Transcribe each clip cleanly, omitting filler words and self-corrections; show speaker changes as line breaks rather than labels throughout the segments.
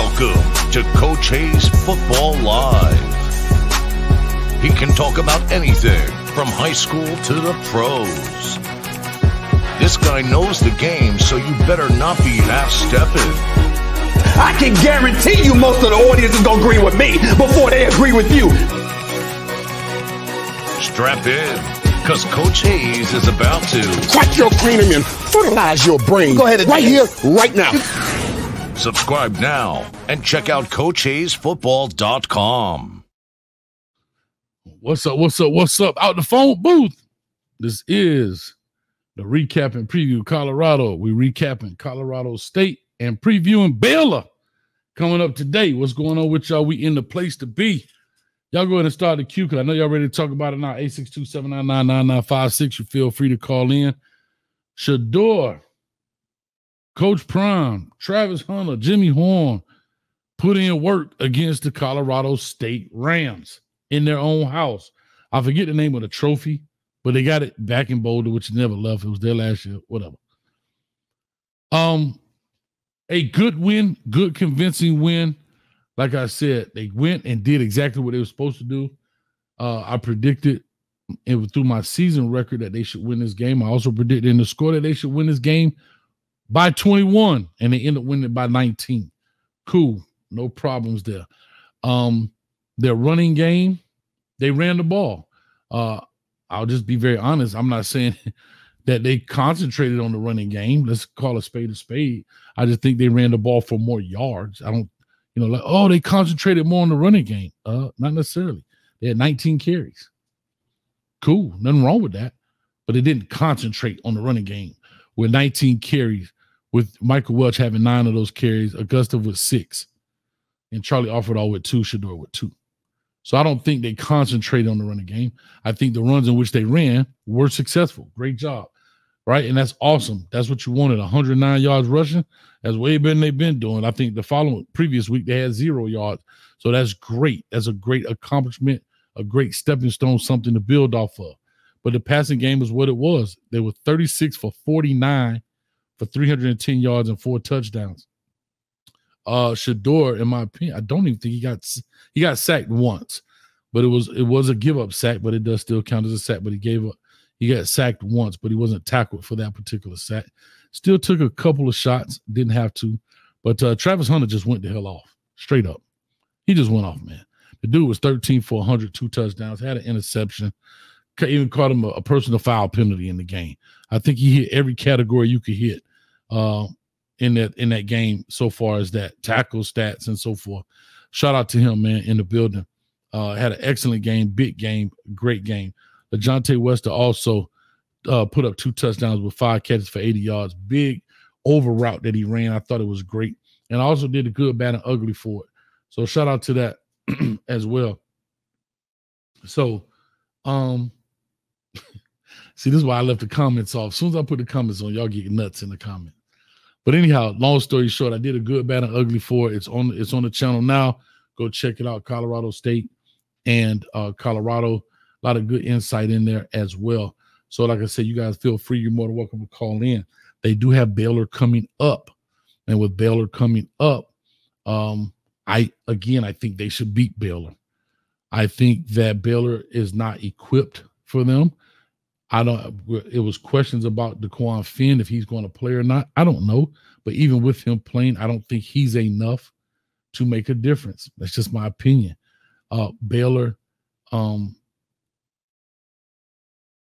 Welcome to Coach Hayes Football Live. He can talk about anything from high school to the pros. This guy knows the game, so you better not be half-stepping.
I can guarantee you most of the audience is going to agree with me before they agree with you.
Strap in, because Coach Hayes is about to
crack your cranium and fertilize your brain. Go ahead and right here, right now.
Subscribe now and check out CoachHayesFootball.com.
What's up? Out the phone booth. This is the recap and preview Colorado. We recapping Colorado State and previewing Baylor coming up today. What's going on with y'all? We in the place to be. Y'all go ahead and start the queue because I know y'all ready to talk about it now. 862-799-9956. You feel free to call in. Shador, Coach Prime, Travis Hunter, Jimmy Horn put in work against the Colorado State Rams in their own house. I forget the name of the trophy, but they got it back in Boulder, which never left. It was there last year, whatever. A good win, good convincing win. Like I said, they went and did exactly what they were supposed to do. I predicted through my season record that they should win this game. I also predicted in the score that they should win this game by 21, and they ended up winning it by 19. Cool. No problems there. Their running game, they ran the ball. I'll just be very honest. I'm not saying that they concentrated on the running game. Let's call a spade a spade. I just think they ran the ball for more yards. I don't, they concentrated more on the running game. Not necessarily. They had 19 carries. Cool. Nothing wrong with that. But they didn't concentrate on the running game with 19 carries, with Michael Welch having 9 of those carries, Augusta with 6, and Charlie Offerdahl with 2, Shador with 2. So I don't think they concentrated on the running game. I think the runs in which they ran were successful. Great job, right? And that's awesome. That's what you wanted, 109 yards rushing. That's way better than they've been doing. I think the previous week they had 0 yards. So that's great. That's a great accomplishment, a great stepping stone, something to build off of. But the passing game is what it was. They were 36 for 49 for 310 yards and 4 touchdowns. Shador, in my opinion, I don't even think he got sacked once, but it was a give up sack, but it does still count as a sack. But he got sacked once, but he wasn't tackled for that particular sack. Still took a couple of shots, didn't have to, but Travis Hunter just went the hell off, straight up. He just went off, man. The dude was 13 for 100, 2 touchdowns, had an interception, even caught him a personal foul penalty in the game. I think he hit every category you could hit in that game so far as that, tackle stats and so forth. Shout out to him, man, in the building. Had an excellent game, big game, great game. LeJontay Wester also put up 2 touchdowns with 5 catches for 80 yards. Big over route that he ran. I thought it was great. And I also did a good, bad, and ugly for it. So shout out to that as well. So, see, this is why I left the comments off. As soon as I put the comments on, y'all get nuts in the comments. But anyhow, long story short, I did a good, bad, and ugly for it. It's on the channel now. Go check it out. Colorado State and Colorado. A lot of good insight in there as well. So like I said, you guys feel free. You're more than welcome to call in. They do have Baylor coming up. And with Baylor coming up, I think they should beat Baylor. I think that Baylor is not equipped for them. It was questions about DeQuan Finn, if he's going to play or not. I don't know. But even with him playing, I don't think he's enough to make a difference. That's just my opinion. Baylor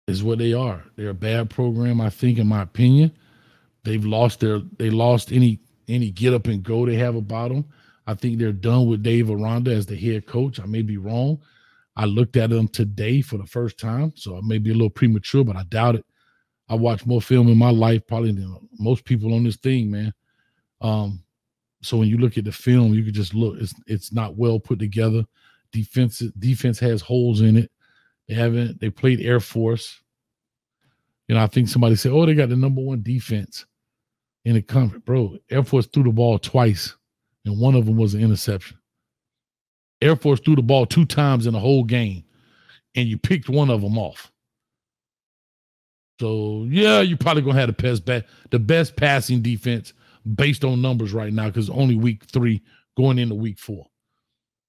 is what they are. They're a bad program, I think, in my opinion. They lost any get up and go they have about them. I think they're done with Dave Aranda as the head coach. I may be wrong. I looked at them today for the first time, so I may be a little premature, but I doubt it. I watched more film in my life probably than most people on this thing, man. So when you look at the film, you can just look. It's not well put together. Defense has holes in it. They played Air Force. I think somebody said, oh, they got the #1 defense in the conference. Bro, Air Force threw the ball twice, and one of them was an interception. Air Force threw the ball 2 times in the whole game, and you picked one of them off. So, yeah, you're probably going to have the best passing defense based on numbers right now because only week 3 going into week 4.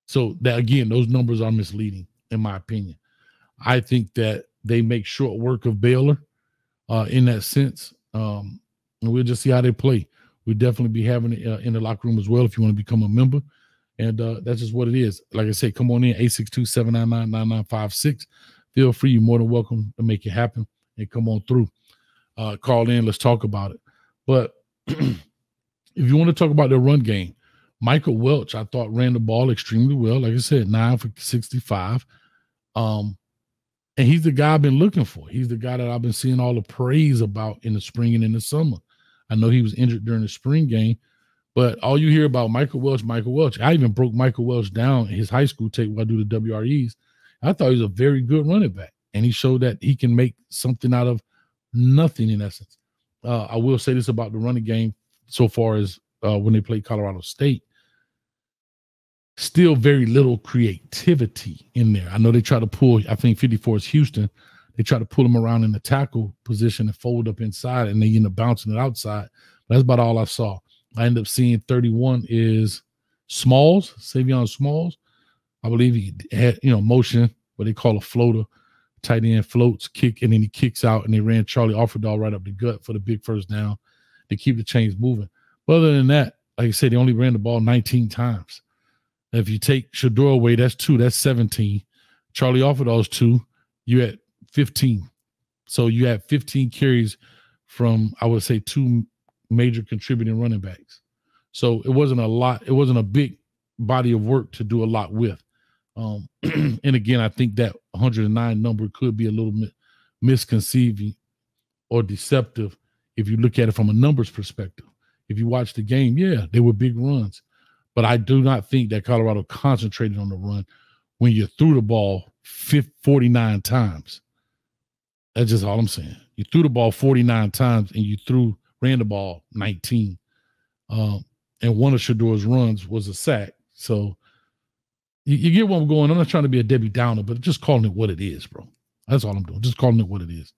So that, again, those numbers are misleading, in my opinion. I think that they make short work of Baylor in that sense. And we'll just see how they play. We'll definitely be having it in the locker room as well if you want to become a member. And that's just what it is. Like I said, come on in, 862-799-9956. Feel free. You're more than welcome to make it happen and come on through. Call in. Let's talk about it. But if you want to talk about the run game, Michael Welch, I thought, ran the ball extremely well. Like I said, 9 for 65. And he's the guy I've been looking for. He's the guy that I've been seeing all the praise about in the spring and in the summer. I know he was injured during the spring game, but all you hear about Michael Welch. I even broke Michael Welch down in his high school tape while I do the WREs. I thought he was a very good running back, and he showed that he can make something out of nothing in essence. I will say this about the running game so far as when they played Colorado State. Still very little creativity in there. I know they try to pull, I think 54 is Houston. They try to pull him around in the tackle position and fold up inside, and they end up bouncing it outside. But that's about all I saw. I ended up seeing 31 is Smalls, Savion Smalls. I believe he had, motion, what they call a floater. Tight end floats, kick, and then he kicks out, and they ran Charlie Offerdahl right up the gut for the big first down to keep the chains moving. But other than that, like I said, they only ran the ball 19 times. If you take Shador away, that's 2, that's 17. Charlie Offerdahl's 2, you at 15. So you had 15 carries from, I would say, 2 major contributing running backs. So it wasn't a lot. It wasn't a big body of work to do a lot with. And again, I think that 109 number could be a little bit misconceiving or deceptive if you look at it from a numbers perspective. If you watch the game, yeah, they were big runs. But I do not think that Colorado concentrated on the run when you threw the ball 49 times. That's just all I'm saying. You threw the ball 49 times and you ran the ball 19. And one of Shador's runs was a sack. So you get where I'm going. I'm not trying to be a Debbie Downer, but just calling it what it is, bro. That's all I'm doing. Just calling it what it is.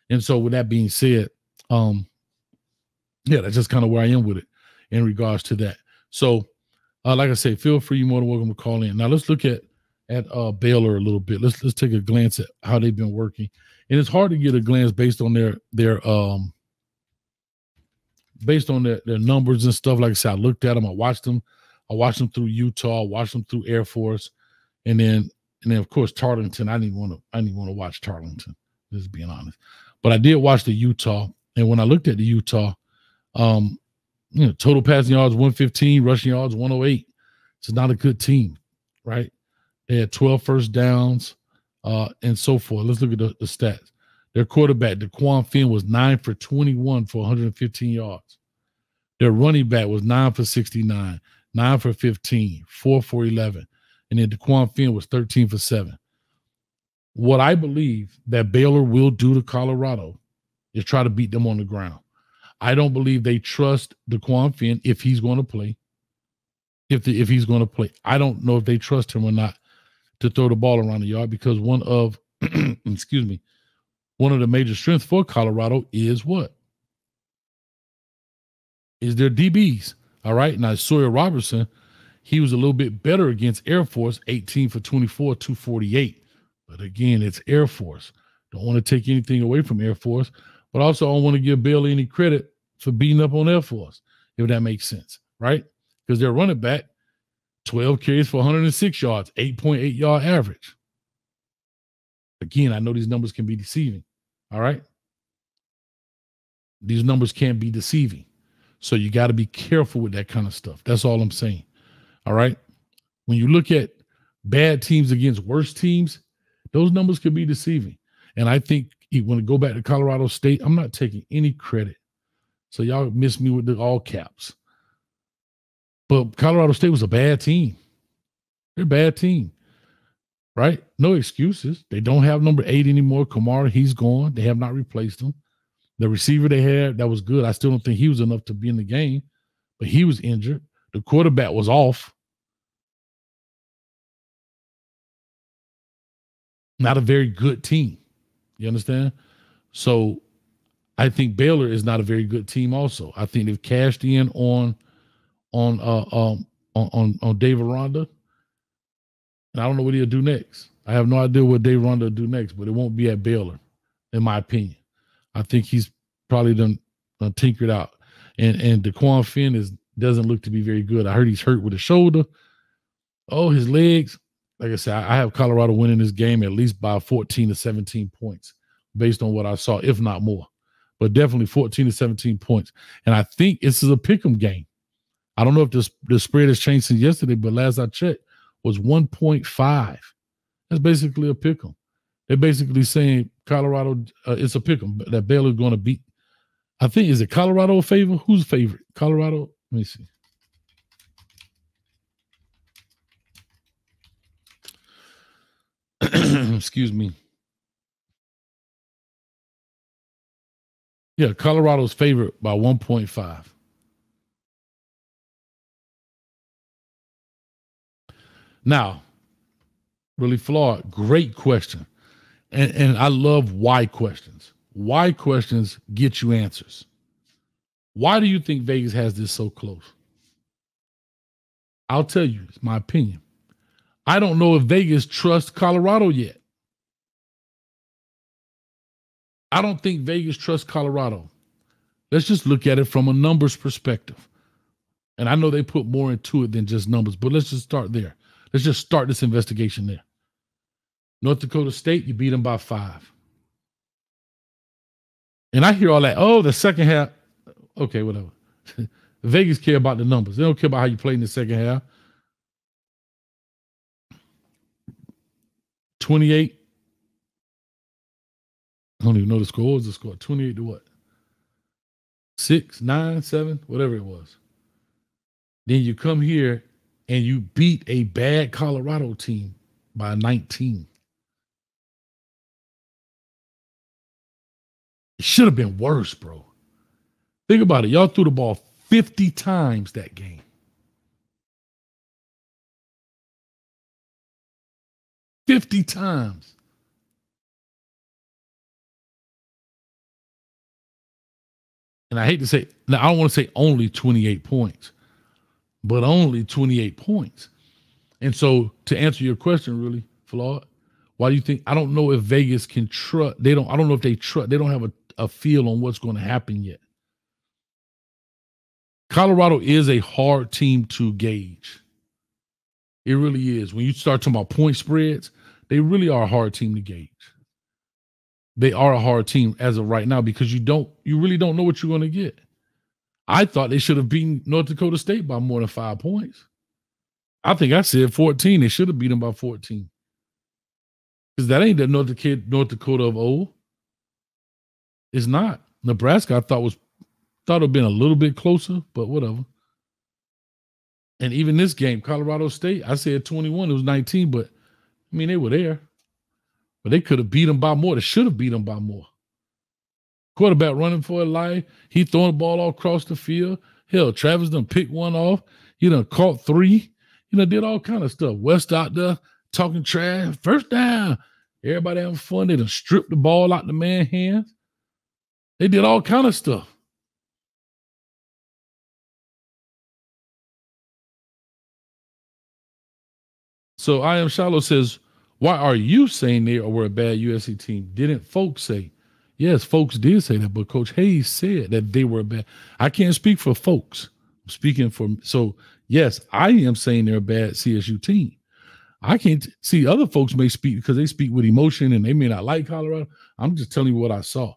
And so with that being said, that's just kind of where I am with it in regards to that. So, like I say, feel free. You're more than welcome to call in. Now let's look at Baylor a little bit. Let's take a glance at how they've been working. And it's hard to get a glance based on their numbers and stuff. Like I said, I looked at them. I watched them through Utah. I watched them through Air Force, and then of course Tarleton. I didn't want to watch Tarleton. Just being honest, but I did watch the Utah. And when I looked at the Utah, total passing yards 115, rushing yards 108. It's not a good team, right? They had 12 first downs and so forth. Let's look at the stats. Their quarterback, DeQuan Finn, was 9 for 21 for 115 yards. Their running back was 9 for 69, 9 for 15, 4 for 11. And then DeQuan Finn was 13 for 7. What I believe that Baylor will do to Colorado is try to beat them on the ground. I don't believe they trust DeQuan Finn if he's going to play. If he's going to play, I don't know if they trust him or not to throw the ball around the yard, because one of the major strengths for Colorado is what? Is their DBs. All right. Now, Sawyer Robertson, he was a little bit better against Air Force, 18 for 24, 248. But again, it's Air Force. Don't want to take anything away from Air Force, but also I don't want to give Baylor any credit for beating up on Air Force, if that makes sense, right? Because their running back, 12 carries for 106 yards, 8.8 yard average. Again, I know these numbers can be deceiving, all right? These numbers can be deceiving. So you got to be careful with that kind of stuff. That's all I'm saying, all right? When you look at bad teams against worse teams, those numbers can be deceiving. And I think when I go back to Colorado State, I'm not taking any credit. So y'all miss me with the all caps. But Colorado State was a bad team. They're a bad team, right? No excuses. They don't have number 8 anymore. Kamara, he's gone. They have not replaced him. The receiver they had, that was good. I still don't think he was enough to be in the game, but he was injured. The quarterback was off. Not a very good team. You understand? So I think Baylor is not a very good team also. I think they've cashed in on on Dave Aranda. And I don't know what he'll do next. I have no idea what Dave Aranda will do next, but it won't be at Baylor, in my opinion. I think he's probably done tinkered out. And DeQuan Finn doesn't look to be very good. I heard he's hurt with his shoulder. Oh, his legs. Like I said, I have Colorado winning this game at least by 14 to 17 points based on what I saw, if not more. But definitely 14 to 17 points. And I think this is a pick'em game. I don't know if the spread has changed since yesterday, but last I checked was 1.5. That's basically a pick'em. They're basically saying Colorado, it's a pick'em that Baylor's going to beat. I think, is it Colorado a favor? Who's favorite? Colorado? Let me see. Excuse me. Yeah, Colorado's favorite by 1.5. Now, really flawed. Great question. And I love why questions. Why questions get you answers. Why do you think Vegas has this so close? I'll tell you, it's my opinion. I don't know if Vegas trusts Colorado yet. I don't think Vegas trusts Colorado. Let's just look at it from a numbers perspective. And I know they put more into it than just numbers, but let's just start there. Let's just start this investigation there. North Dakota State, you beat them by 5. And I hear all that, oh, the second half. Okay, whatever. Vegas care about the numbers. They don't care about how you played in the second half. 28. I don't even know the score. What was the score? 28 to what? 6, 9, 7, whatever it was. Then you come here and you beat a bad Colorado team by 19. It should have been worse, bro. Think about it. Y'all threw the ball 50 times that game. $50 times. And I hate to say, now I don't want to say only 28 points, but only 28 points. And so to answer your question, really, flawed, why do you think, I don't know if Vegas can trust, I don't know if they trust, they don't have a feel on what's going to happen yet. Colorado is a hard team to gauge. It really is. When you start talking about point spreads, they really are a hard team to gauge. They are a hard team as of right now because you really don't know what you're going to get. I thought they should have beaten North Dakota State by more than 5 points. I think I said 14. They should have beat them by 14. Because that ain't the North Dakota of old. It's not. Nebraska, I thought it would have been a little bit closer, but whatever. And even this game, Colorado State, I said 21. It was 19, but I mean, they were there. But they could have beat them by more. They should have beat them by more. Quarterback running for a life. He throwing the ball all across the field. Hell, Travis done picked one off. He done caught 3. Did all kind of stuff. West out there talking trash. First down. Everybody having fun. They done stripped the ball out the man's hands. They did all kind of stuff. So I Am Shallow says, why are you saying they were a bad USC team? Didn't folks say? Yes, folks did say that, but Coach Hayes said that they were bad. I can't speak for folks. I'm speaking for, so yes, I am saying they're a bad CSU team. I can't see other folks may speak because they speak with emotion and they may not like Colorado. I'm just telling you what I saw.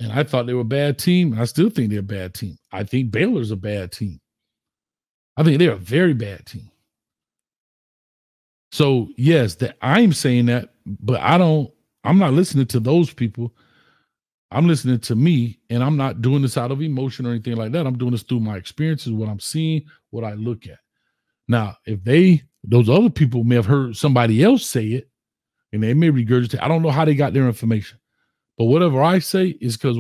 And I thought they were a bad team. And I still think they're a bad team. I think Baylor's a bad team. I think they're a very bad team. So yes, that I'm saying that, but I'm not listening to those people. I'm listening to me, and I'm not doing this out of emotion or anything like that. I'm doing this through my experiences, what I'm seeing, what I look at. Now, if those other people may have heard somebody else say it, and they may regurgitate, I don't know how they got their information. But whatever I say is because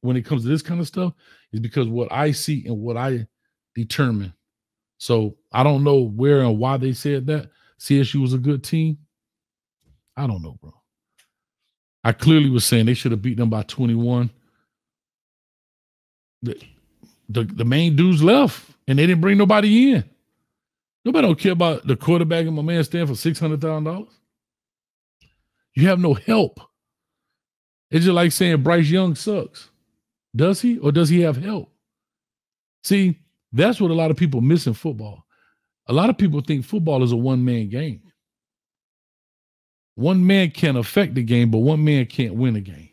when it comes to this kind of stuff, is because what I see and what I determine. So I don't know where and why they said that. CSU was a good team. I don't know, bro. I clearly was saying they should have beat them by 21. The main dudes left, and they didn't bring nobody in. Nobody don't care about the quarterback and my man stand for $600,000. You have no help. It's just like saying Bryce Young sucks. Does he, or does he have help? See, that's what a lot of people miss in football. A lot of people think football is a one-man game. One man can affect the game, but one man can't win a game.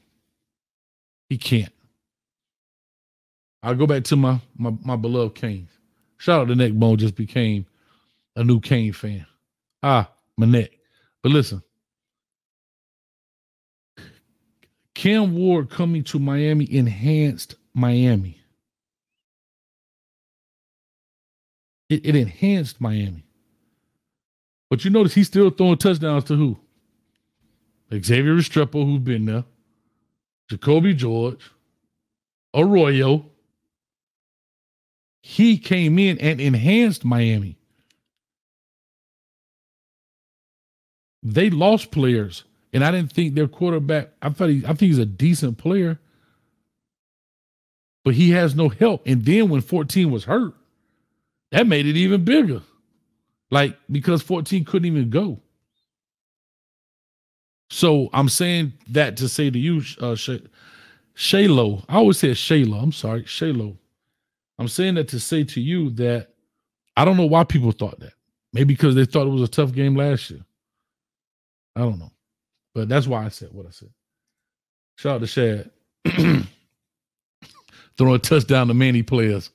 He can't. I'll go back to my beloved Canes. Shout out to Neck Bone, just became a new Kane fan. My neck. But listen, Cam Ward coming to Miami enhanced Miami. It enhanced Miami. But you notice he's still throwing touchdowns to who? Xavier Restrepo, who's been there. Jacoby George. Arroyo. He came in and enhanced Miami. They lost players, and I didn't think their quarterback, I think he's a decent player, but he has no help. And then when 14 was hurt, that made it even bigger. Like, because 14 couldn't even go. So I'm saying that to say to you, Shaylo, I always say Shaylo. I'm sorry, Shaylo. I'm saying that to say to you that I don't know why people thought that. Maybe because they thought it was a tough game last year. I don't know. But that's why I said what I said. Shout out to Shad. Throwing a touchdown to many players.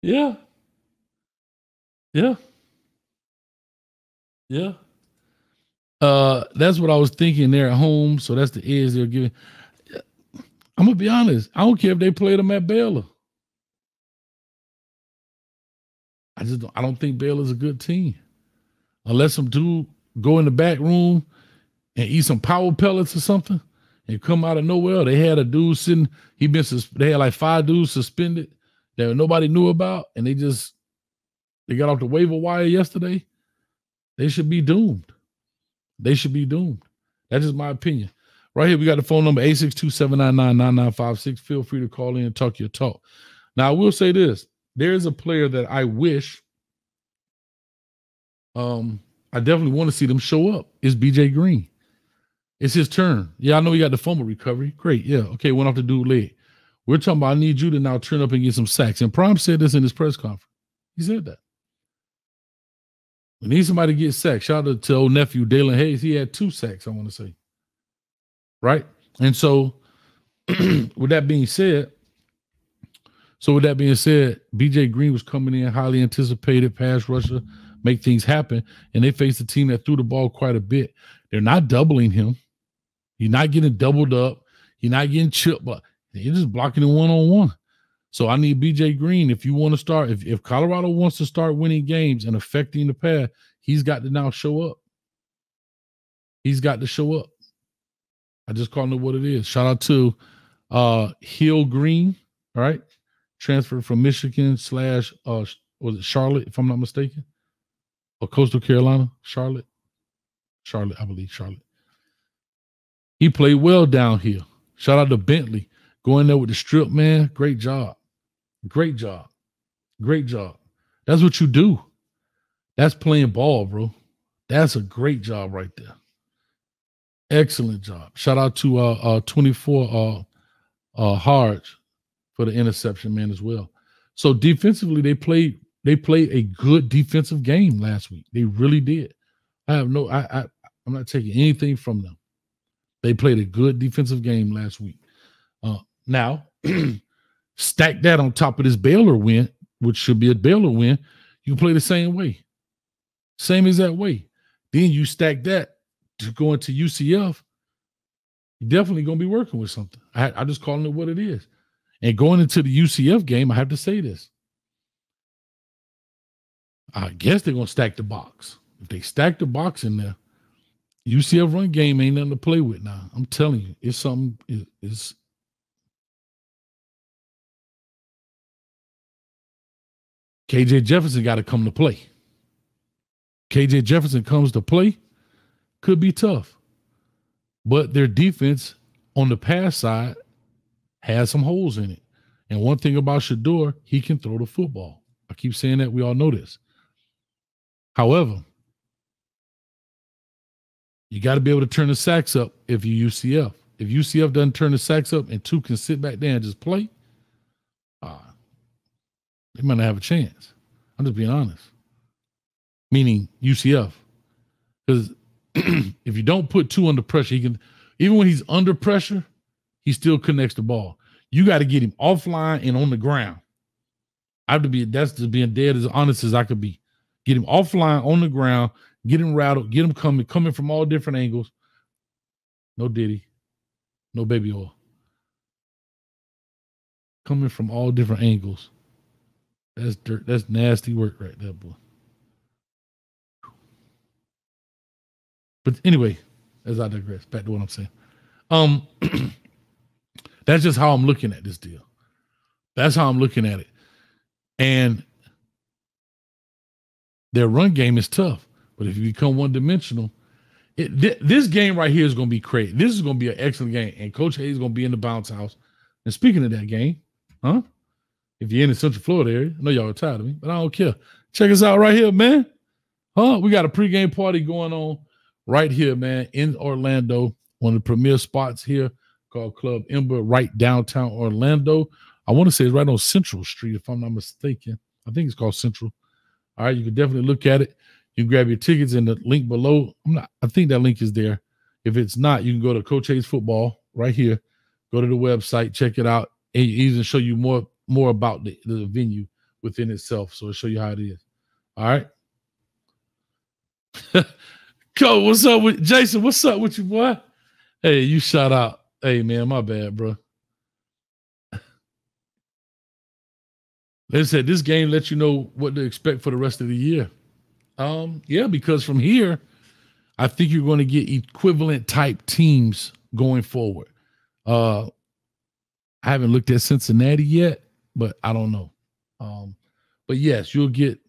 Yeah. Yeah. Yeah. That's what I was thinking there at home. So that's the edge they're giving. I'm gonna be honest. I don't care if they played them at Baylor. I don't think Baylor's a good team. Unless some dude go in the back room and eat some power pellets or something and come out of nowhere. They had a dude sitting, they had like 5 dudes suspended that nobody knew about, and they got off the waiver wire yesterday. They should be doomed. They should be doomed. That's just my opinion. Right here, we got the phone number 862-799-9956. Feel free to call in and talk your talk. Now, I will say this. There's a player that I wish I definitely want to see them show up. It's BJ Green. It's his turn. Yeah, I know he got the fumble recovery. Great. Yeah. Okay, went off the dude's leg. We're talking about I need you to now turn up and get some sacks. And Prime said this in his press conference. He said that. We need somebody to get sacks. Shout out to old nephew, Dalen Hayes. He had 2 sacks, I want to say. Right? And so, with that being said, BJ Green was coming in, highly anticipated pass rusher, make things happen, and they faced a team that threw the ball quite a bit. They're not doubling him. He's not getting doubled up. He's not getting chipped, but they're just blocking him one-on-one. So I need BJ Green. If you want to start, if Colorado wants to start winning games and affecting the pass, he's got to now show up. He's got to show up. I just call it what it is. Shout out to Hill Green, all right? Transferred from Michigan / was it Charlotte, if I'm not mistaken? Or Coastal Carolina? Charlotte, I believe Charlotte. He played well down here. Shout out to Bentley. Going there with the strip, man. Great job. Great job. Great job. That's what you do. That's playing ball, bro. That's a great job right there. Excellent job. Shout out to 24 Harge for the interception, man, as well. So defensively, they played a good defensive game last week. They really did. I'm not taking anything from them. They played a good defensive game last week. Now, stack that on top of this Baylor win, which should be a Baylor win, you play the same way. Same exact way. Then you stack that to go into UCF, you're definitely going to be working with something. I'm just calling it what it is. And going into the UCF game, I have to say this. I guess they're going to stack the box. If they stack the box in there, UCF run game ain't nothing to play with now. I'm telling you, it's something. It's KJ Jefferson got to come to play. KJ Jefferson comes to play, could be tough. But their defense on the pass side has some holes in it. And one thing about Shador, he can throw the football. I keep saying that. We all know this. However, you got to be able to turn the sacks up if you UCF. If UCF doesn't turn the sacks up and two can sit back there and just play, they might not have a chance. I'm just being honest. Meaning UCF. Because if you don't put two under pressure, he can, even when he's under pressure, he still connects the ball. You got to get him offline and on the ground. That's just being dead as honest as I could be. Get him offline on the ground, get him rattled, get him coming from all different angles. No Diddy, no baby oil. Coming from all different angles. That's dirt. That's nasty work right there, boy. But anyway, as I digress, back to what I'm saying. That's just how I'm looking at this deal. That's how I'm looking at it. And their run game is tough. But if you become one-dimensional, this game right here is going to be crazy. This is going to be an excellent game. And Coach Hayes is going to be in the bounce house. And speaking of that game, if you're in the Central Florida area, I know y'all are tired of me, but I don't care. Check us out right here, man. We got a pregame party going on right here, man, in Orlando. One of the premier spots here called Club Ember, right downtown Orlando. I want to say it's right on Central Street, if I'm not mistaken. I think it's called Central. All right, you can definitely look at it. You can grab your tickets in the link below. I think that link is there. If it's not, you can go to Coach Hayes Football right here. Go to the website, check it out, and even show you more about the venue within itself. So it'll show you how it is. All right. Cole, what's up with Jason? What's up with you, boy? Hey, you shout out. Hey, man, my bad, bro. They said this game lets you know what to expect for the rest of the year. Yeah, because from here, I think you're going to get equivalent type teams going forward. I haven't looked at Cincinnati yet, but I don't know. But yes, you'll get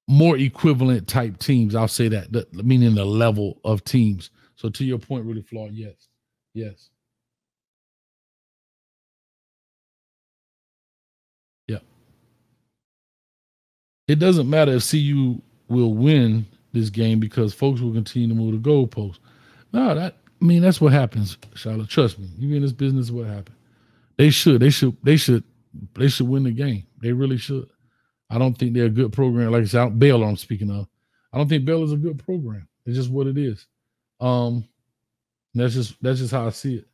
more equivalent type teams. I'll say that, meaning the level of teams. So to your point, really flawed. Yes. Yes. Yeah. It doesn't matter if CU will win this game because folks will continue to move the goalposts. No, that's what happens, Charlotte. Trust me. You in this business, what happened? They should win the game. They really should. I don't think they're a good program. Like I said, Baylor I'm speaking of. I don't think Baylor's a good program. It's just what it is. That's just how I see it.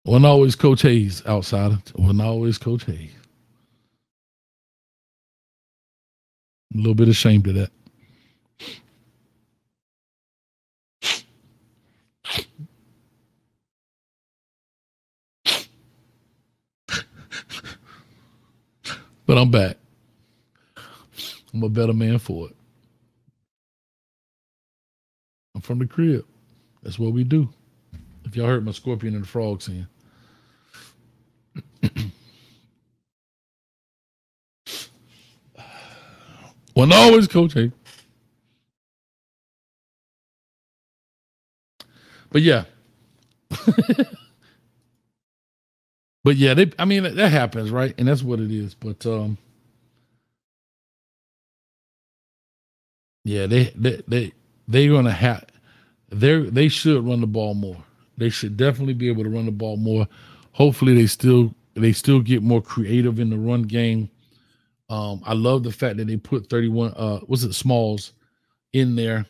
Wasn't always Coach Hayes, outsider. Wasn't always Coach Hayes. A little bit ashamed of that. But I'm back. I'm a better man for it. I'm from the crib. That's what we do. If y'all heard my scorpion and the frog singing. Well, always Coach Hayes. But yeah. But yeah, that happens, right? And that's what it is. But yeah, they're gonna have they should run the ball more. They should definitely be able to run the ball more. Hopefully they still get more creative in the run game. I love the fact that they put 31 Smalls in there,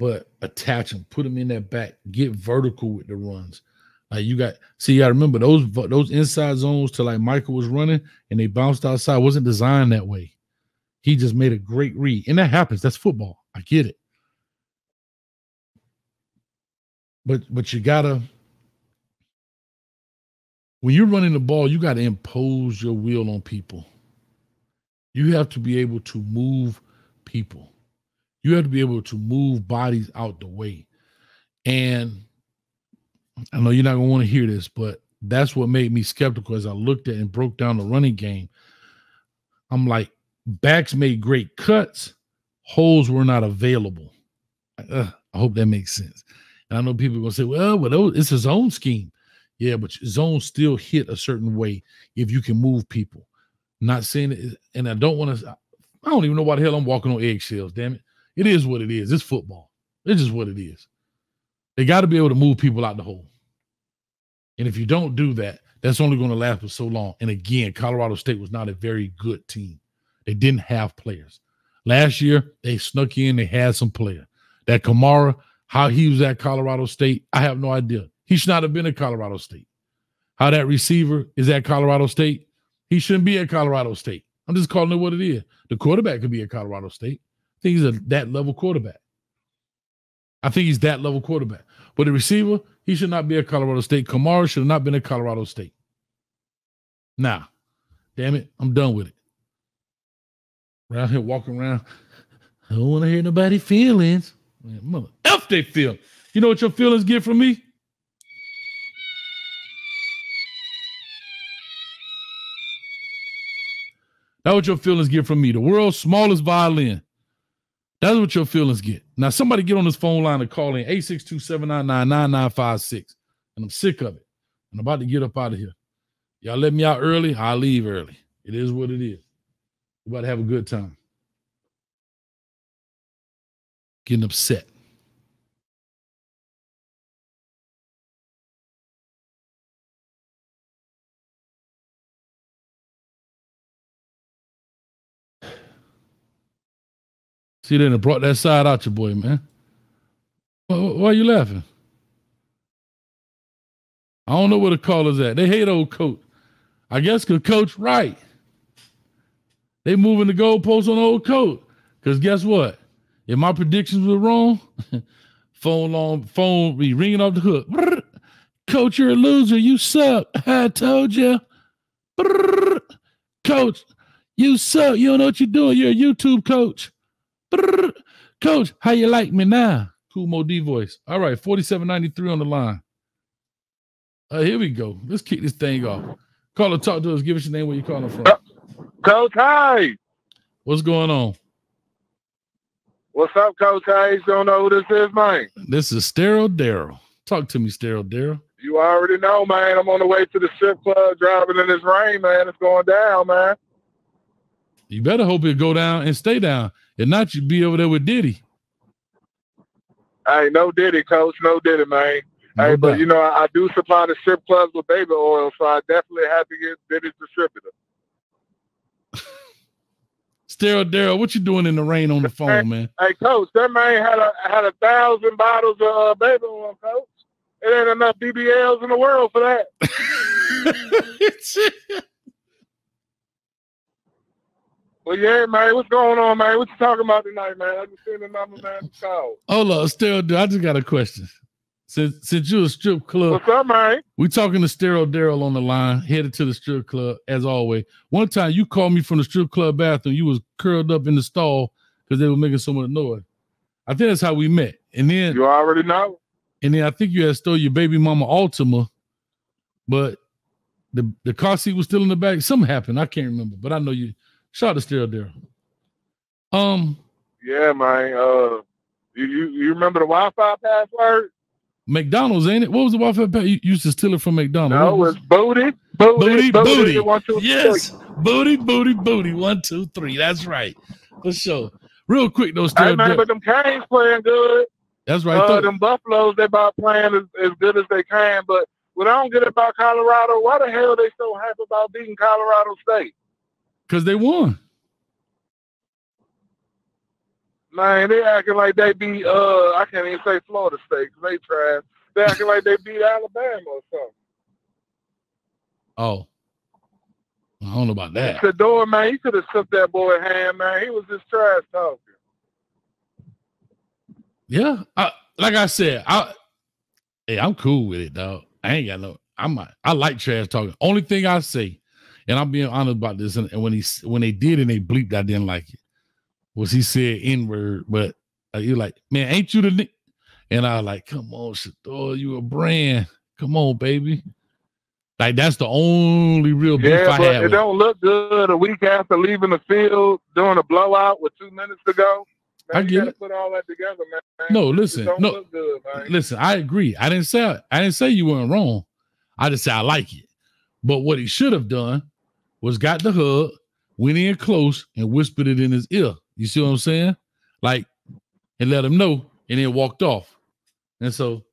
but attach them, put them in that back, get vertical with the runs. You got to remember those inside zones to like Michael was running and they bounced outside wasn't designed that way. He just made a great read. And that happens. That's football. I get it. But you gotta, when you're running the ball, you gotta impose your will on people. You have to be able to move people. You have to be able to move bodies out the way. And I know you're not going to want to hear this, but that's what made me skeptical as I looked at and broke down the running game. I'm like, backs made great cuts. Holes were not available. I hope that makes sense. And I know people are going to say, well, it's his own scheme. Yeah, but zone still hit a certain way if you can move people. Not saying it, and I don't even know why the hell I'm walking on eggshells, damn it. It is what it is. It's football. It's just what it is. They got to be able to move people out the hole. And if you don't do that, that's only going to last for so long. And again, Colorado State was not a very good team. They didn't have players. Last year, they snuck in. They had some players. That Kamara, how he was at Colorado State, I have no idea. He should not have been at Colorado State. How that receiver is at Colorado State, he shouldn't be at Colorado State. I'm just calling it what it is. The quarterback could be at Colorado State. I think he's that level quarterback. But the receiver, he should not be at Colorado State. Kamara should have not been at Colorado State. Now, damn it, I'm done with it. Around here walking around, I don't want to hear nobody's feelings. Man, mother F they feel. You know what your feelings get from me? That's what your feelings get from me. The world's smallest violin. That's what your feelings get. Now, somebody get on this phone line and call in 862-799-9956. And I'm sick of it. I'm about to get up out of here. Y'all let me out early, I'll leave early. It is what it is. We're about to have a good time. Getting upset. See, they done brought that side out your boy, man. Why are you laughing? I don't know where the caller's at. They hate old Coach. I guess because Coach right. They moving the goalposts on old Coach. Because guess what? If my predictions were wrong, phone be ringing off the hook. Brrr. Coach, you're a loser. You suck. I told you. Brrr. Coach, you suck. You don't know what you're doing. You're a YouTube coach. Brrr. Coach, how you like me now? Cool Mo D voice. All right, 4793 on the line. Here we go. Let's kick this thing off. Caller, talk to us. Give us your name. Where you calling from?
Coach Hayes.
What's going on?
What's up, Coach Hayes? Don't know who this is, man.
This is Sterile Darryl. Talk to me, Sterile Darryl.
You already know, man. I'm on the way to the strip club driving in this rain, man. It's going down, man.
You better hope it go down and stay down. If not, you'd be over there with Diddy.
Hey, no Diddy, Coach. No Diddy, man.
No
hey,
doubt.
but, you know, I do supply the strip clubs with baby oil, so I definitely have to get Diddy's distributor.
Sterile Darryl, what you doing in the rain on the phone, man?
Hey, Coach, that man had 1,000 bottles of baby oil, Coach. It ain't enough BBLs in the world for that. Well, yeah, man. What's going on, man? What you talking about tonight, man? I just seen the number, man. Call.
Hold on, Sterile Darryl. I just got a question. Since you're a strip club,
What's up, man?
we talking to Sterile Darryl on the line, headed to the strip club, as always. One time you called me from the strip club bathroom. You was curled up in the stall because they were making so much noise. I think that's how we met. And then
You already know.
And then I think you had stole your baby mama Altima, but the car seat was still in the back. Something happened. I can't remember, but I know you. Shout out to Sterile Darryl.
Yeah, man. You remember the Wi-Fi password?
McDonald's, ain't it? What was the Wi-Fi password? You used to steal it from McDonald's.
No, it was booty. 1, 2, 3.
Yes, booty. 1, 2, 3. That's right. For sure. Real quick though, Sterile
Hey, man,
Darryl.
but them Canes playing good.
That's right.
Them Buffaloes, they about playing as good as they can. But what I don't get about Colorado, why the hell they so happy about beating Colorado State?
Because they won.
Man, they acting like they beat, I can't even say Florida State because they trash. They acting like they beat Alabama or something.
Oh. I don't know about that.
Shador, man, you could have took that boy hand, man. He was just trash talking.
Yeah. Like I said, I'm cool with it, dog. I ain't got no, I like trash talking. Only thing I say, and I'm being honest about this, and when they did and they bleeped, I didn't like it, was he said N-word, but you're like, man, ain't you the and I was like, come on, Shador, you a brand. Come on, baby. Like, that's the only real beef I
but
had.
it don't look good a week after leaving the field doing a blowout with 2 minutes to go. Man,
I
you
get
gotta
it.
put all that together, man.
No,
It
listen,
don't
no,
look good, man.
listen. I agree. I didn't say you weren't wrong. I just say I like it. But what he should have done was got the hug, went in close, and whispered it in his ear. You see what I'm saying? Like, and let him know, and then walked off. And so,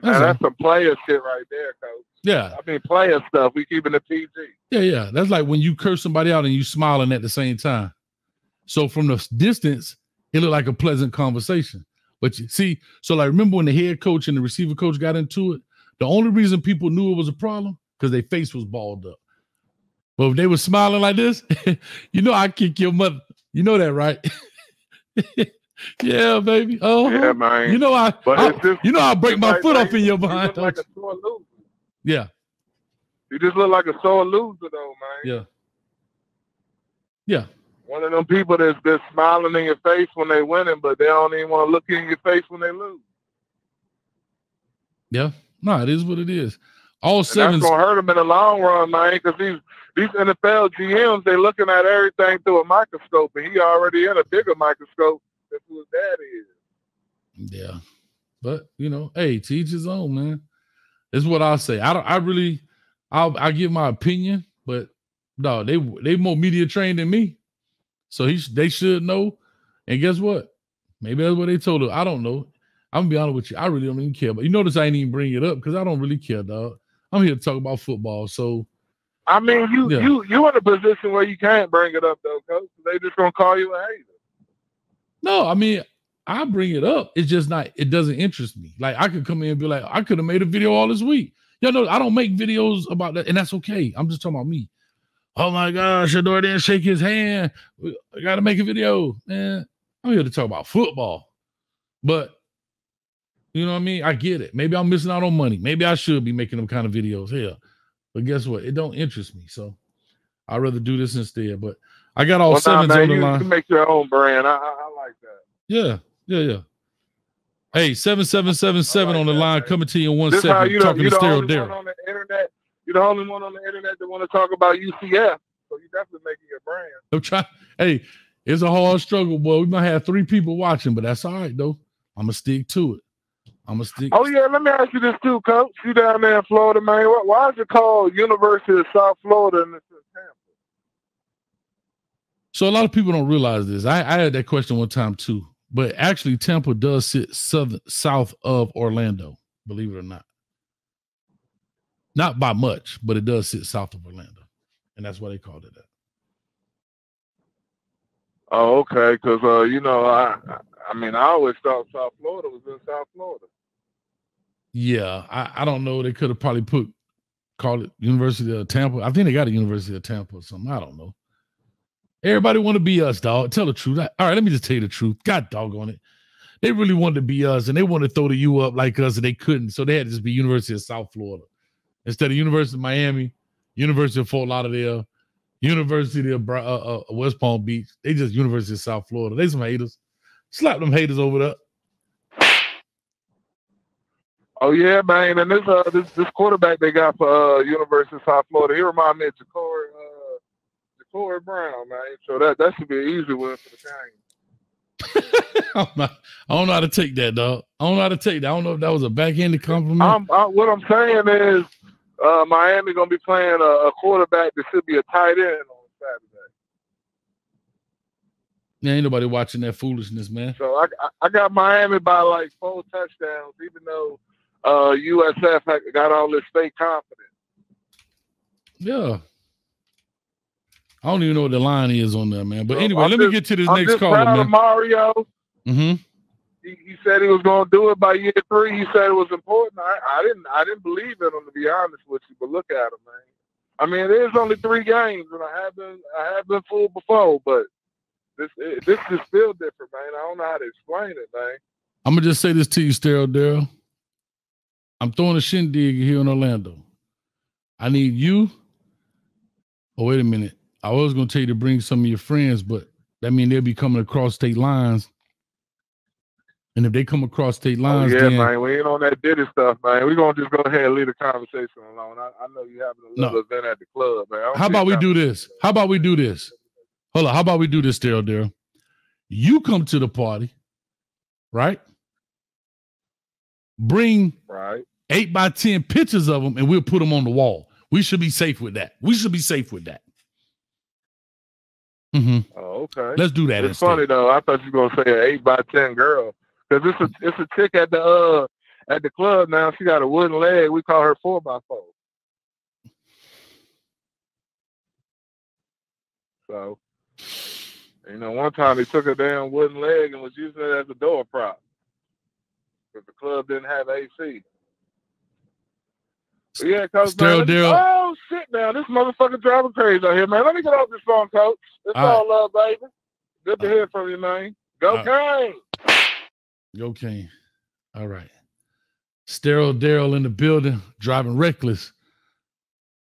that's some player shit right there, coach.
Yeah.
I mean, player stuff. We keeping it PG.
Yeah. That's like when you curse somebody out and you smiling at the same time. So from the distance, it looked like a pleasant conversation. But you see, so like remember when the head coach and the receiver coach got into it? The only reason people knew it was a problem because their face was balled up. But if they were smiling like this, you know I kick your mother. You know that, right? Yeah, baby. Oh,
yeah, man.
You know I'll break my foot off in your behind.
You look like a sore loser.
Yeah.
You just look like a sore loser, though, man.
Yeah.
One of them people that's smiling in your face when they winning, but they don't even want to look in your face when they lose.
Yeah. No, it is what it is. All seven.
That's gonna hurt them in the long run, man. Because these NFL GMs, they looking at everything through a microscope, and he already in a bigger microscope. That's who his dad is.
Yeah, but hey, to each his own, man. This is what I'll say. I give my opinion, but no, they more media trained than me, so they should know. And guess what? Maybe that's what they told her. I don't know. I'm gonna be honest with you. I really don't even care. But you notice I ain't even bring it up because I don't really care, dog. I'm here to talk about football. So,
I mean, you in a position where you can't bring it up though, coach. They just gonna call you a hater.
No, I mean, I bring it up. It's just not. It doesn't interest me. Like I could come in and be like, I could have made a video all this week. Y'all know I don't make videos about that, and that's okay. I'm just talking about me. Oh my gosh, Shador didn't shake his hand. I got to make a video, man. I'm here to talk about football, but. You know what I mean? I get it. Maybe I'm missing out on money. Maybe I should be making them kind of videos here. But guess what? It don't interest me. So I'd rather do this instead. But I got all sevens on the line.
You make your own brand. I like that.
Yeah. Hey, 7777 on the line,
man.
Coming to you in 1 second. Talking to Stereo Daryl.
You're the only one on the internet that want to talk about UCF. So you definitely making your brand.
I'm trying. Hey, it's a hard struggle, boy. We might have 3 people watching, but that's all right, though. I'm going to stick to it. Oh,
yeah, let me ask you this, too, Coach. You down there in Florida, man. Why is it called University of South Florida and it's in Tampa?
So a lot of people don't realize this. I had that question one time, too. But actually, Tampa does sit south of Orlando, believe it or not. Not by much, but it does sit south of Orlando. And that's why they called it that.
Oh, okay. Because, I always thought South Florida was in South Florida.
Yeah, I don't know. They could have probably called it University of Tampa. I think they got a University of Tampa or something. I don't know. Everybody want to be us, dog. Tell the truth. All right, let me just tell you the truth. God doggone it. They really wanted to be us, and they wanted to throw the U up like us, and they couldn't. So they had to just be University of South Florida. Instead of University of Miami, University of Fort Lauderdale, University of West Palm Beach. They just University of South Florida. They some haters. Slap them haters over there.
Oh yeah, man, and this quarterback they got for University of South Florida, he reminds me of Ja'Cory Brown, man. So that should be an easy win for the game.
I don't know how to take that, dog. I don't know if that was a backhanded compliment.
What I'm saying is, Miami gonna be playing a quarterback that should be a tight end on Saturday.
Yeah, ain't nobody watching that foolishness, man.
So I got Miami by like 4 touchdowns, even though USF got all this fake confidence.
Yeah. I don't even know what the line is on there, man. But anyway, let me get to this next caller, man.
Proud of Mario.
Mm-hmm.
He said he was going to do it by year 3. He said it was important. I didn't believe in him, to be honest with you. But look at him, man. I mean, it is only 3 games, and I have been fooled before, but this is still different, man. I don't know how to explain it, man.
I'm gonna just say this to you, Stereo Daryl. I'm throwing a shindig here in Orlando. I need you. Oh, wait a minute. I was gonna tell you to bring some of your friends, but that means they'll be coming across state lines. And if they come across state lines,
then, man, we ain't on that Diddy stuff, man. We're gonna just go ahead and leave the conversation alone. I know you having a little event at the club, man.
How about we do this? Hold on. How about we do this, Stereo Daryl? You come to the party, right? Bring 8 by 10 pictures of them, and we'll put them on the wall. We should be safe with that. Mm-hmm.
Oh, okay.
Let's do that.
It's
instead.
funny though. I thought you were gonna say an 8 by 10 girl, because it's a chick at the club now. She got a wooden leg. We call her 4 by 4. So, one time they took a damn wooden leg and was using it as a door prop because the club didn't have AC. But yeah, Coach. Oh shit! Now this motherfucker driving crazy out here, man. Let me get off this phone, Coach. It's all love, baby. Good to hear from you, man. Go Kane.
Go Kane. All right. Sterile Daryl in the building, driving reckless.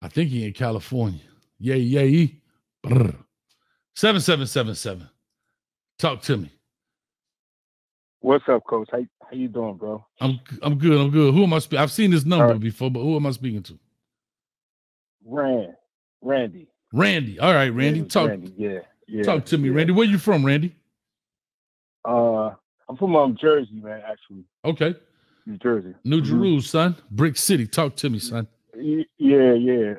I think he in California. Yay. 7777. Talk to me.
What's up, Coach? How you doing, bro?
I'm good. Who am I speaking? I've seen this number before, but who am I speaking to?
Randy.
All right, Randy.
Randy. Yeah.
Talk to me, Randy. Where you from, Randy?
I'm from Jersey, man. Actually.
Okay.
New Jersey.
New Jerusalem, son. Brick City. Talk to me, son.
Yeah.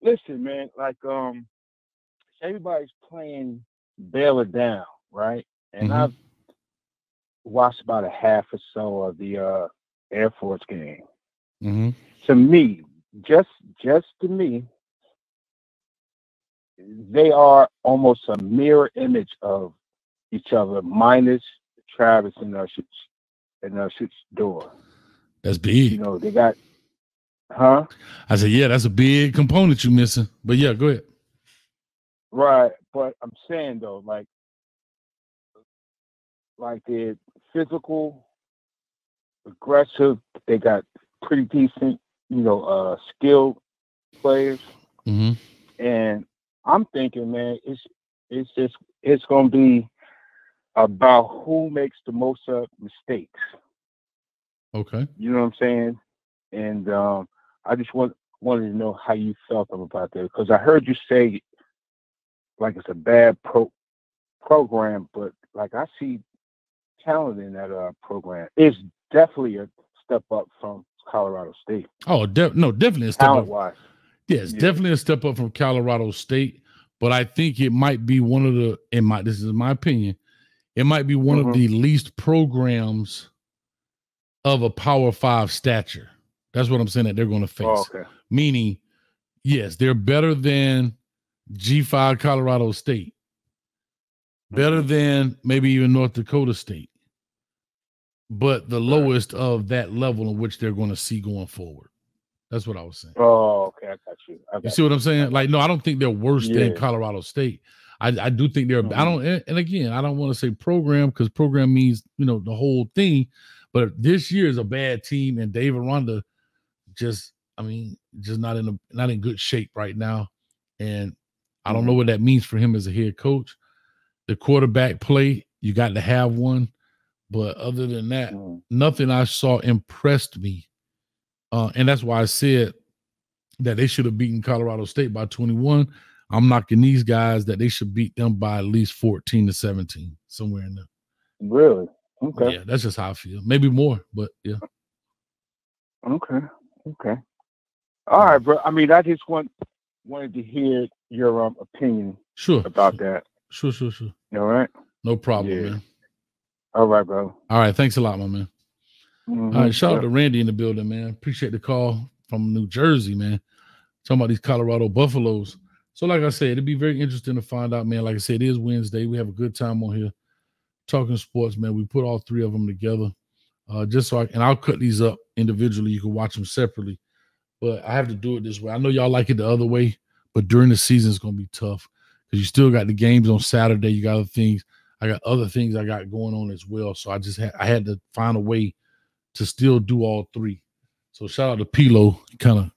Listen, man. Like everybody's playing Baylor down, right? And I've watched about a half or so of the Air Force game.
Mm-hmm.
To me, just to me, they are almost a mirror image of each other, minus Travis and Shoots Door.
That's big.
They got, huh?
I said, yeah, that's a big component you missing. But yeah, go ahead.
Right, but I'm saying though, like they're physical, aggressive. They got pretty decent, skilled players.
Mm-hmm.
And I'm thinking, man, it's gonna be about who makes the most of mistakes.
Okay.
You know what I'm saying? And I just wanted to know how you felt about that, because I heard you say like it's a bad program, but like I see talent in that program. It's definitely a step up from Colorado State.
Oh, definitely a step
talent
up.
Wise.
Yes, definitely a step up from Colorado State. But I think it might be one of the, this is my opinion, it might be one of the least programs of a Power 5 stature. That's what I'm saying that they're going to face.
Oh, okay.
Meaning, yes, they're better than G5 Colorado State. Better than maybe even North Dakota State. But the lowest of that level in which they're going to see going forward. That's what I was saying.
Oh, okay. I got you.
You see what I'm saying? Like, no, I don't think they're worse than Colorado State. I do think they're, I don't, and again, I don't want to say program, because program means, the whole thing. But this year is a bad team, and Dave Aranda just not in good shape right now. And I don't know what that means for him as a head coach. The quarterback play, you got to have one. But other than that, nothing I saw impressed me. And that's why I said that they should have beaten Colorado State by 21. I'm knocking these guys that they should beat them by at least 14 to 17, somewhere in there.
Really? Okay.
Yeah, that's just how I feel. Maybe more, but yeah.
Okay. All right, bro. I just wanted to hear your opinion about that.
Sure.
All right?
No problem, man.
All right, bro.
All right, thanks a lot, my man. All right, shout out to Randy in the building, man. Appreciate the call from New Jersey, man. Talking about these Colorado Buffaloes. So like I said, it'd be very interesting to find out, man. Like I said, it is Wednesday. We have a good time on here talking sports, man. We put all three of them together just so I'll cut these up individually. You can watch them separately, but I have to do it this way. I know y'all like it the other way, but during the season, it's going to be tough because you still got the games on Saturday. You got other things. I got other things I got going on as well. So I had to find a way to still do all three. So shout out to Pilo. He kind of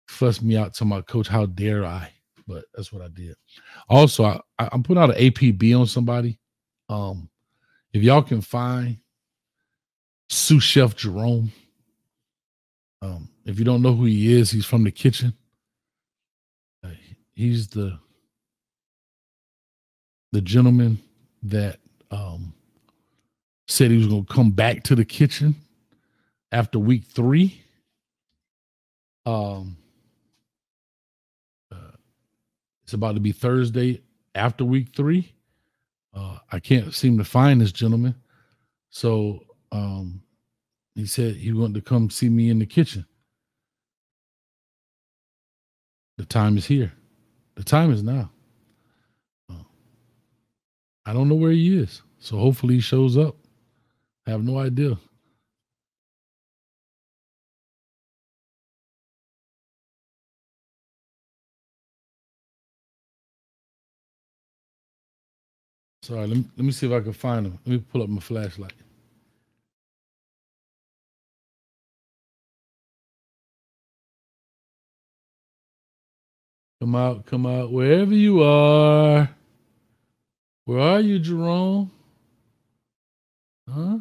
fussed me out to my coach, how dare I? But that's what I did. Also, I'm putting out an APB on somebody. If y'all can find sous chef Jerome, if you don't know who he is, he's from the kitchen. He's the gentleman that said he was going to come back to the kitchen after week 3. It's about to be Thursday after week 3. I can't seem to find this gentleman. So he said he wanted to come see me in the kitchen. The time is here. The time is now. I don't know where he is. So hopefully he shows up. I have no idea. Sorry, let me see if I can find him. Let me pull up my flashlight. Come out, wherever you are. Where are you, Jerome? Huh?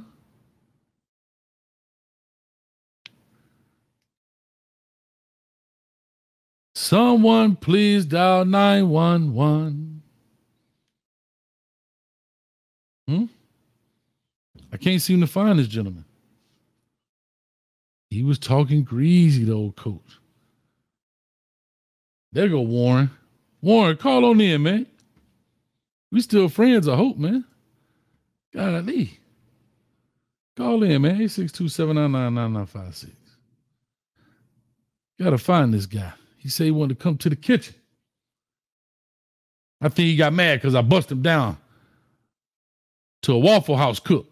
Someone please dial 911. I can't seem to find this gentleman. He was talking greasy, the old coach. There go Warren. Warren, call on in, man. We still friends, I hope, man. Golly. Call in, man. 862-799-9956. Gotta find this guy. He said he wanted to come to the kitchen. I think he got mad because I bust him down to a Waffle House cook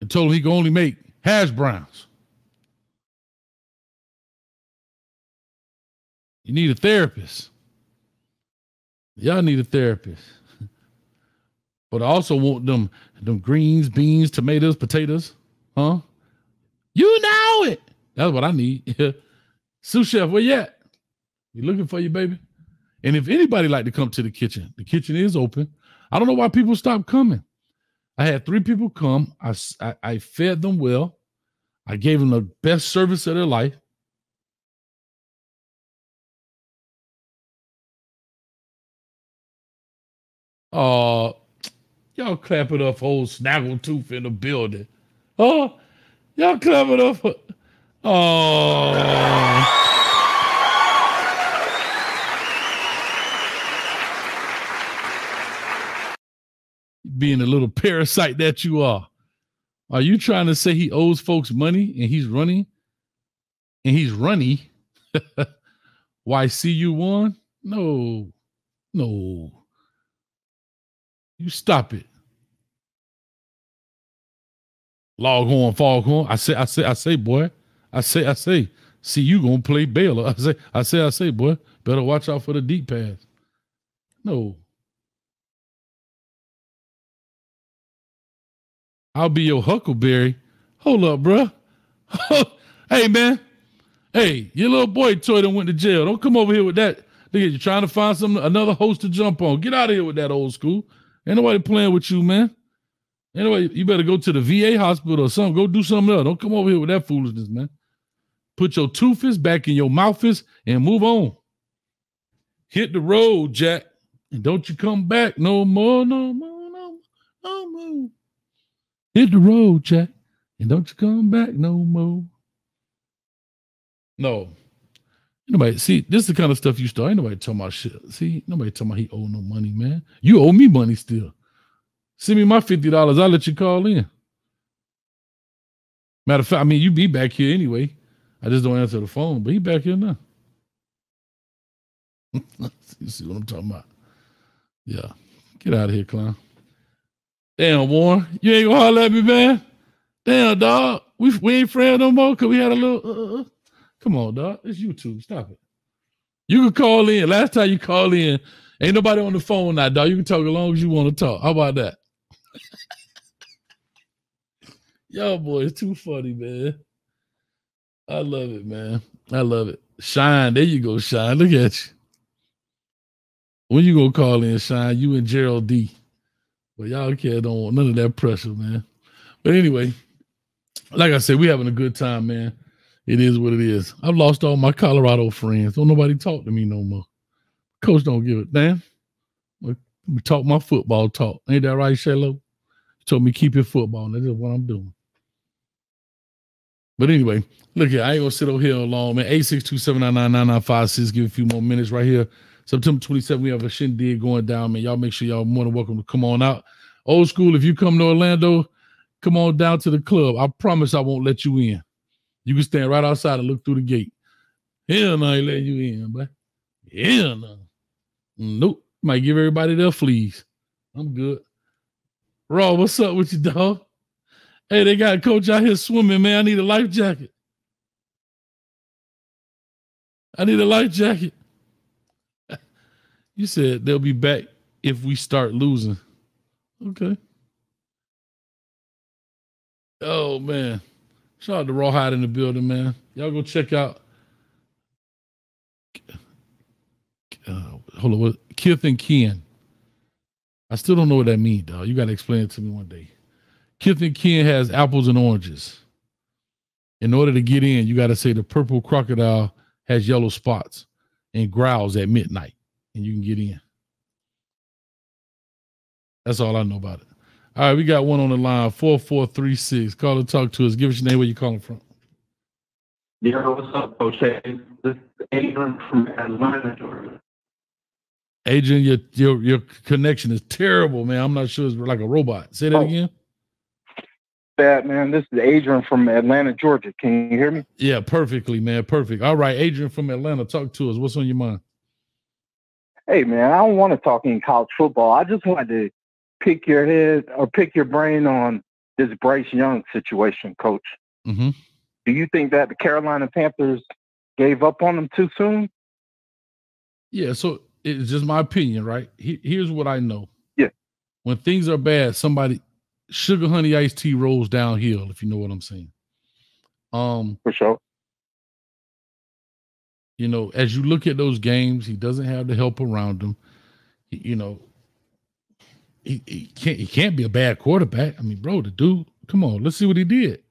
and told him he could only make hash browns. You need a therapist. Y'all need a therapist. But I also want them greens, beans, tomatoes, potatoes. Huh? You know it. That's what I need. Sous chef, where you at? We looking for you, baby. And if anybody like to come to the kitchen is open. I don't know why people stopped coming. I had 3 people come. I fed them well. I gave them the best service of their life. Y'all clap it up for old Snaggletooth in the building. Oh, y'all clap it up for... Oh. Being a little parasite that you are. Are you trying to say he owes folks money and he's running? And he's runny? YCU won? No. You stop it. Foghorn. I say, boy. I say. See, you gonna play Baylor. I say, boy. Better watch out for the deep pass. No. I'll be your Huckleberry. Hold up, bro. Hey, man. Hey, your little boy toy done went to jail. Don't come over here with that. Nigga, you're trying to find another host to jump on. Get out of here with that old school. Ain't nobody playing with you, man. Anyway, you better go to the VA hospital or something. Go do something else. Don't come over here with that foolishness, man. Put your toothpaste back in your mouthpiece and move on. Hit the road, Jack. And don't you come back no more. Hit the road, Jack. And don't you come back no more. No. Nobody, see, this is the kind of stuff you start. Ain't nobody talking about shit. See, nobody talking about he owe no money, man. You owe me money still. Send me my $50. I'll let you call in. Matter of fact, I mean, you be back here anyway. I just don't answer the phone, but he back here now. You see what I'm talking about? Yeah. Get out of here, clown. Damn, Warren. You ain't gonna holler at me, man? Damn, dog. We ain't friends no more because we had a little... Come on, dog. It's YouTube. Stop it. You can call in. Last time you called in, ain't nobody on the phone now, dog. You can talk as long as you want to talk. How about that? Y'all boys, too funny, man. I love it, man. I love it. Shine. There you go, Shine. Look at you. When you gonna call in, Shine? You and Gerald D. But y'all don't want none of that pressure, man. But anyway, like I said, we having a good time, man. It is what it is. I've lost all my Colorado friends. Don't nobody talk to me no more. Coach don't give a damn. talk my football talk. Ain't that right, Shaylo? You told me keep your football, and that's what I'm doing. But anyway, look here. I ain't gonna sit over here long, man. 862-799-9956. Give a few more minutes right here. September 27th, we have a shindig going down, man. Y'all make sure y'all more than welcome to come on out. Old school, if you come to Orlando, come on down to the club. I promise I won't let you in. You can stand right outside and look through the gate. Hell no, I ain't letting you in, but hell no. Nope. Might give everybody their fleas. I'm good. Raw, what's up with you, dog? Hey, they got a coach out here swimming, man. I need a life jacket. I need a life jacket. You said they'll be back if we start losing. Okay. Oh, man. Shout out to Rawhide in the building, man. Y'all go check out hold on, what? Kith and Ken. I still don't know what that means, dog. You got to explain it to me one day. Kith and Ken has apples and oranges. In order to get in, you got to say the purple crocodile has yellow spots and growls at midnight, and you can get in. That's all I know about it. All right, we got one on the line, 4436. Call and talk to us. Give us your name, where you calling from.
Yeah, what's up, Coach? This is Adrian from Atlanta, Georgia.
Adrian, your connection is terrible, man. I'm not sure it's like a robot. Say that again.
Bad, man. This is Adrian from Atlanta, Georgia. Can you hear me?
Yeah, perfectly, man. Perfect. All right, Adrian from Atlanta, talk to us. What's on your mind?
Hey, man, I don't want to talk in college football. I just wanted to pick your head or pick your brain on this Bryce Young situation, Coach.
Mm-hmm.
Do you think that the Carolina Panthers gave up on him too soon?
Yeah, so it's just my opinion, right? Here's what I know.
Yeah.
When things are bad, sugar honey iced tea rolls downhill, if you know what I'm saying.
For sure.
You know, as you look at those games, he doesn't have the help around him. He can't be a bad quarterback. I mean, bro, the dude, come on, let's see what he did.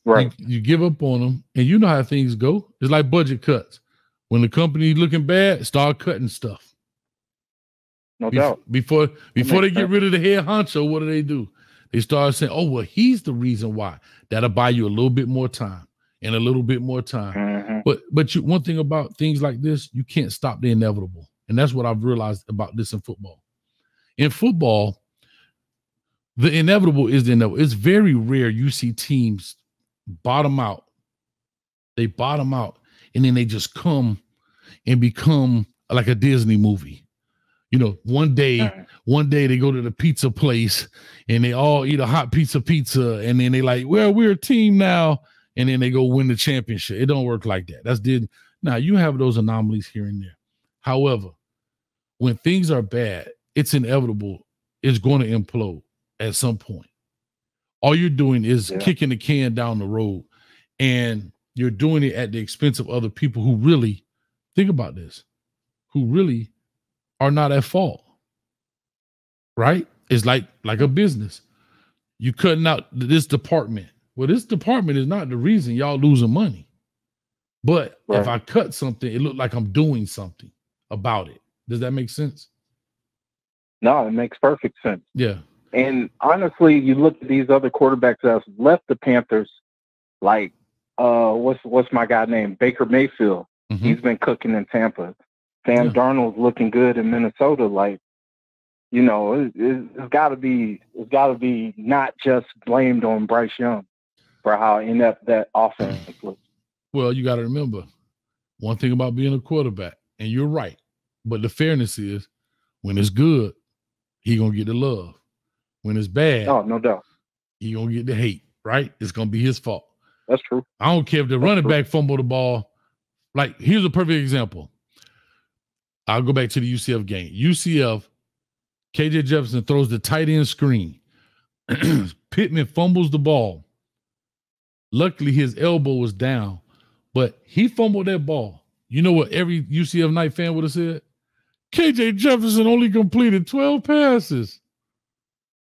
Right.
You give up on him, and you know how things go. It's like budget cuts. When the company looking bad, start cutting stuff.
No doubt.
Before they get rid of the head honcho, what do? They start saying, oh, well, he's the reason why. That'll buy you a little bit more time and a little bit more time.
Mm-hmm.
But one thing about things like this, you can't stop the inevitable. And that's what I've realized about this in football. In football, the inevitable is the inevitable. It's very rare you see teams bottom out. They bottom out, and then they just come and become like a Disney movie. You know, one day they go to the pizza place and they all eat a hot pizza, and then they like, well, we're a team now, and then they go win the championship. It don't work like that. That's Disney. Now, you have those anomalies here and there. However, when things are bad, it's inevitable. It's going to implode at some point. All you're doing is kicking the can down the road, and you're doing it at the expense of other people who really, think about this, who really are not at fault, right? It's like a business. You cutting out this department. Well, this department is not the reason y'all losing money. But if I cut something, it looked like I'm doing something about it. Does that make sense?
No, it makes perfect sense.
Yeah.
And honestly, you look at these other quarterbacks that have left the Panthers, like what's my guy named Baker Mayfield.
Mm-hmm.
He's been cooking in Tampa. Sam Darnold's looking good in Minnesota. Like, you know, it's got to be not just blamed on Bryce Young for how inept that offense looks.
Well, you got to remember one thing about being a quarterback, and you're right. But the fairness is, when it's good, he gonna get the love. When it's bad,
oh, no doubt,
he gonna get the hate. Right? It's gonna be his fault.
That's true.
I don't care if the running back fumbled the ball. Like, here's a perfect example. I'll go back to the UCF game. UCF, KJ Jefferson throws the tight end screen. Pittman fumbles the ball. Luckily, his elbow was down, but he fumbled that ball. You know what every UCF Knight fan would have said? KJ Jefferson only completed 12 passes.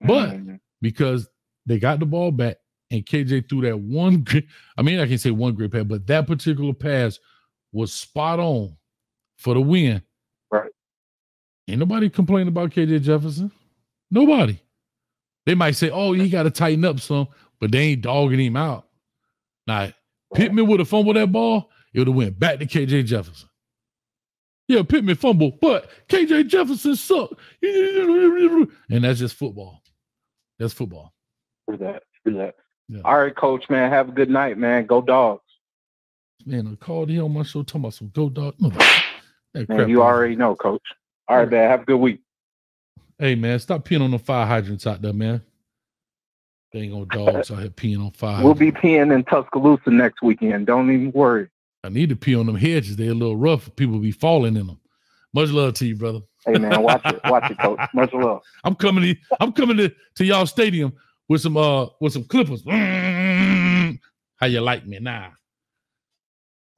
But because they got the ball back and KJ threw that one, I can say one great pass, but that particular pass was spot on for the win.
Right.
Ain't nobody complaining about KJ Jefferson. Nobody. They might say, oh, he got to tighten up some, but they ain't dogging him out. Now, Pittman would have fumbled that ball, it would have went back to KJ Jefferson. Yeah, Pittman fumbled, but KJ Jefferson sucked. And that's just football. That's football.
For that. Yeah.
All right, Coach, man. Have a good night, man. Go Dogs.
Man, I called him on my show talking about some go dog.
Man, you already know, Coach. All right, man. Have a good week.
Hey, man, stop peeing on the fire hydrants out there, man. They ain't gonna dogs out here peeing on fire.
We'll be peeing in Tuscaloosa next weekend. Don't even worry.
I need to pee on them hedges. They're a little rough. People be falling in them. Much love to you, brother.
Hey, man, watch it, Coach. Much love.
I'm coming to y'all stadium with some clippers. How you like me now?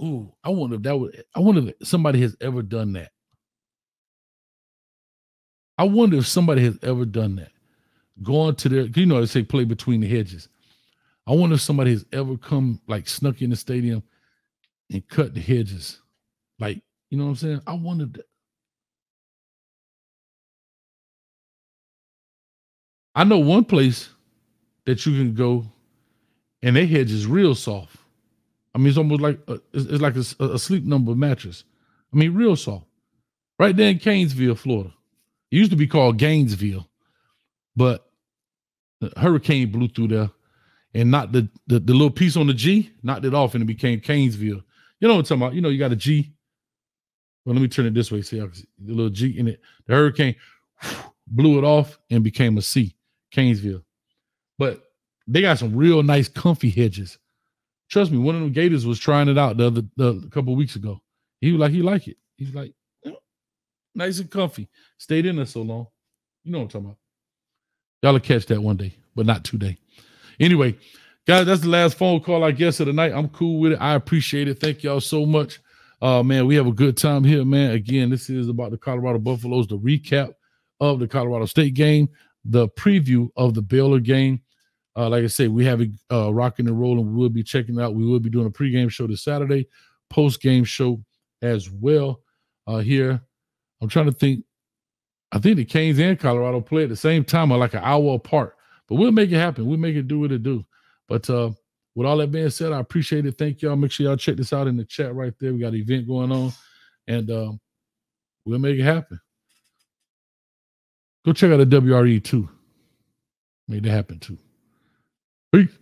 Ooh, I wonder if somebody has ever done that. I wonder if somebody has ever done that. Going to their, they say play between the hedges. I wonder if somebody has ever come, like, snuck in the stadium and cut the hedges. Like, you know what I'm saying? I wonder that. I know one place that you can go and their hedge is real soft. I mean, it's almost like it's like a Sleep Number mattress. I mean, real soft. Right there in Gainesville, Florida. It used to be called Gainesville, but the hurricane blew through there and knocked the little piece on the G, knocked it off, and it became Gainesville. You know what I'm talking about? You got a G. Well, let me turn it this way. See, the little G in it. The hurricane blew it off and became a C, Gainesville. But they got some real nice, comfy hedges. Trust me, one of them Gators was trying it out a couple of weeks ago. He was like, he liked it. He's like, nice and comfy. Stayed in there so long. You know what I'm talking about. Y'all will catch that one day, but not today. Anyway, guys, that's the last phone call, I guess, of the night. I'm cool with it. I appreciate it. Thank y'all so much. Man, we have a good time here, man. Again, this is about the Colorado Buffaloes, the recap of the Colorado State game, the preview of the Baylor game. Like I said, we have it rocking and rolling. We will be checking it out. We will be doing a pregame show this Saturday, post-game show as well here. I'm trying to think. I think the Canes and Colorado play at the same time or like an hour apart. But we'll make it happen. We'll make it do what it do. But with all that being said, I appreciate it. Thank y'all. Make sure y'all check this out in the chat right there. We got an event going on. And we'll make it happen. Go check out the WRE too. Made it happen too. Peace.